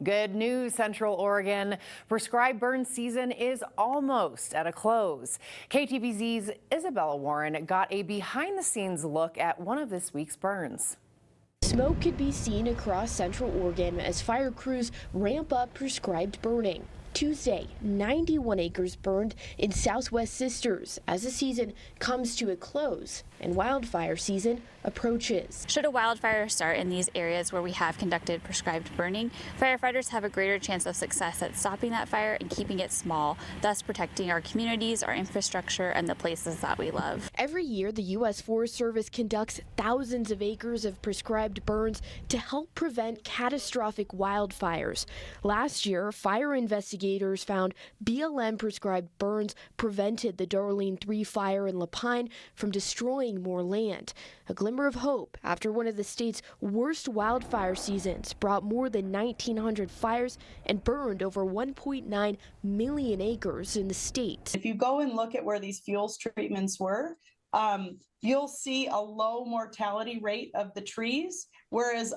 Good news, Central Oregon. Prescribed burn season is almost at a close. KTVZ's Isabella Warren got a behind-the-scenes look at one of this week's burns. Smoke could be seen across Central Oregon as fire crews ramp up prescribed burning. Tuesday, 91 acres burned in Southwest Sisters as the season comes to a close and wildfire season approaches. Should a wildfire start in these areas where we have conducted prescribed burning, firefighters have a greater chance of success at stopping that fire and keeping it small, thus protecting our communities, our infrastructure, and the places that we love. Every year, the U.S. Forest Service conducts thousands of acres of prescribed burns to help prevent catastrophic wildfires. Last year, fire investigators found BLM prescribed burns prevented the Darlene 3 fire in La Pine from destroying more land. A glimmer of hope after one of the state's worst wildfire seasons brought more than 1,900 fires and burned over 1.9 million acres in the state. If you go and look at where these fuels treatments were, you'll see a low mortality rate of the trees, whereas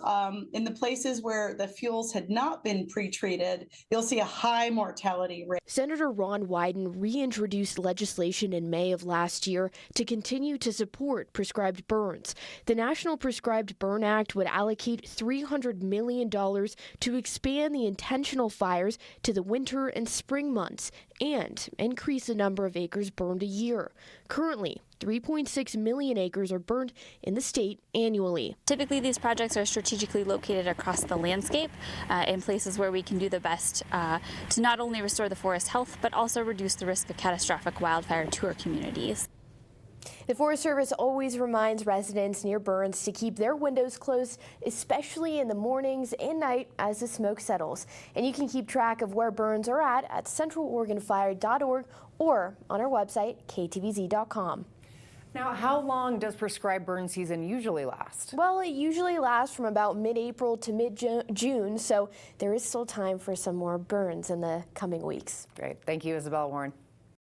in the places where the fuels had not been pre-treated, you'll see a high mortality rate. Senator Ron Wyden reintroduced legislation in May of last year to continue to support prescribed burns. The National Prescribed Burn Act would allocate $300 million to expand the intentional fires to the winter and spring months and increase the number of acres burned a year. Currently, 3.6 million acres are burned in the state annually. Typically, these projects are strategically located across the landscape in places where we can do the best to not only restore the forest health, but also reduce the risk of catastrophic wildfire to our communities. The Forest Service always reminds residents near burns to keep their windows closed, especially in the mornings and night as the smoke settles. And you can keep track of where burns are at centraloregonfire.org or on our website, ktvz.com. Now, how long does prescribed burn season usually last? Well, it usually lasts from about mid-April to mid-June, so there is still time for some more burns in the coming weeks. Great. Thank you, Isabella Warren.